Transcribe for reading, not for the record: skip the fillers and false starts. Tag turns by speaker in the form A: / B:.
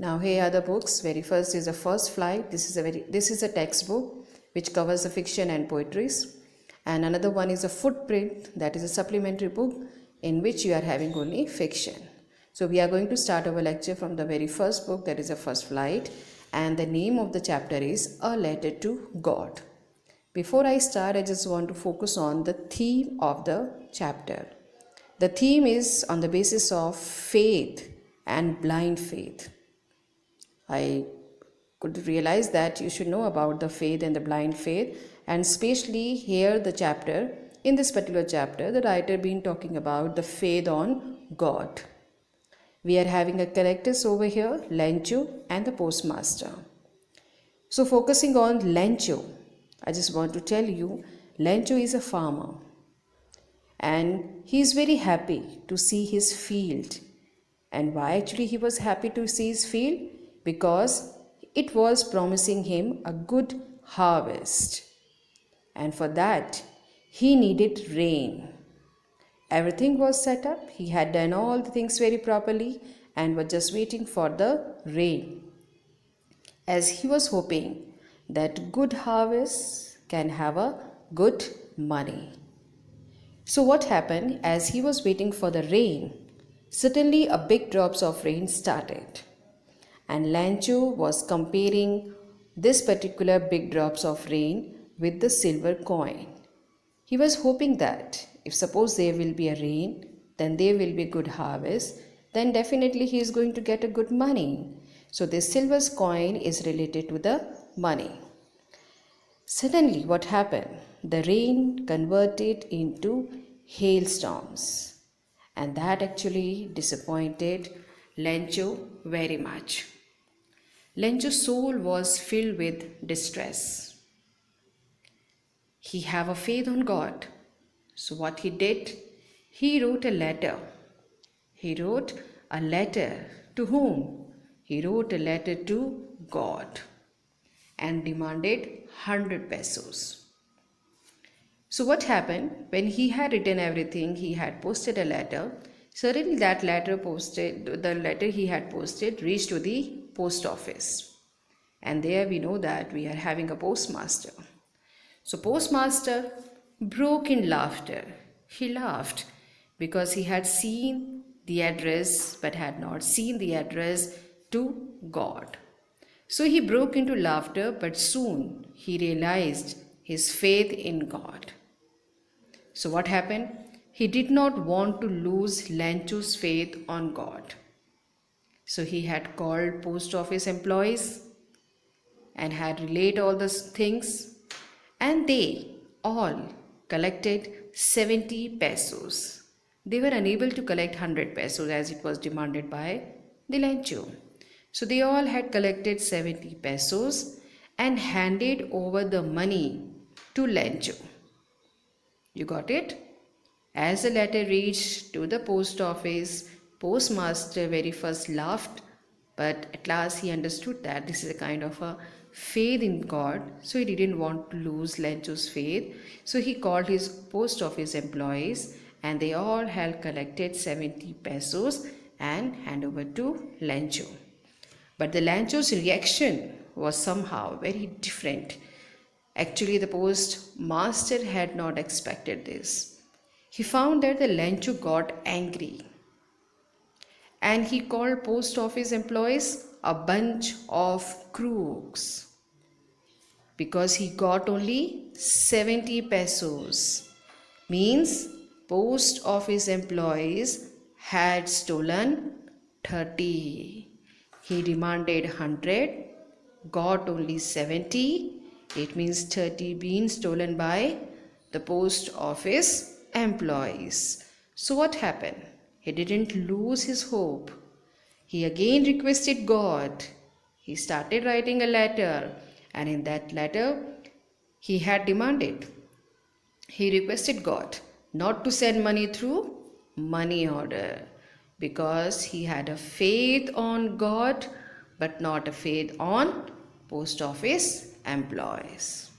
A: Now here are the books. Very first is The First Flight. This is a textbook which covers the fiction and poetries. And another one is A Footprint, that is a supplementary book in which you are having only fiction. So we are going to start our lecture from the very first book, that is The First Flight, and the name of the chapter is A Letter to God. Before I start, I just want to focus on the theme of the chapter. The theme is on the basis of faith and blind faith. I could realize that you should know about the faith and the blind faith, and especially here the chapter, in this particular chapter, the writer been talking about the faith on God. We are having a characters over here, Lencho and the postmaster. So focusing on Lencho, I just want to tell you, Lencho is a farmer and he is very happy to see his field. And why actually he was happy to see his field? Because it was promising him a good harvest. And for that, he needed rain. Everything was set up. He had done all the things very properly and was just waiting for the rain. As he was hoping that good harvest can have a good money. So what happened? As he was waiting for the rain, suddenly a big drops of rain started. And Lencho was comparing this particular big drops of rain with the silver coin. He was hoping that if suppose there will be a rain, then there will be good harvest, then definitely he is going to get a good money. So this silver coin is related to the money. Suddenly what happened? The rain converted into hailstorms, and that actually disappointed Lencho very much. Lencho's soul was filled with distress. He have a faith on God. So what he did, he wrote a letter. He wrote a letter to whom? He wrote a letter to God and demanded 100 pesos. So what happened? When he had written everything, he had posted a letter. Suddenly the letter he had posted reached to the post office. And there we know that we are having a postmaster. So postmaster broke in laughter. He laughed because he had seen the address but had not seen the address to God. So he broke into laughter, but soon he realized his faith in God. So what happened? He did not want to lose Lencho's faith on God. So he had called post office employees and had relayed all those things, and they all collected 70 pesos. They were unable to collect 100 pesos as it was demanded by the Lencho. So they all had collected 70 pesos and handed over the money to Lencho. You got it? As the letter reached to the post office, postmaster very first laughed, but at last he understood that this is a kind of a faith in God, so he didn't want to lose Lencho's faith. So he called his post office employees and they all had collected 70 pesos and hand over to Lencho. But the Lencho's reaction was somehow very different. Actually, the postmaster had not expected this. He found that the Lencho got angry and he called post office employees a bunch of crooks because he got only 70 pesos. Means post office employees had stolen 30. He demanded 100, got only 70. It means 30 being stolen by the post office employees. So what happened? He didn't lose his hope. He again requested God. He started writing a letter, and in that letter he had demanded. He requested God not to send money through money order because he had a faith on God but not a faith on post office employees.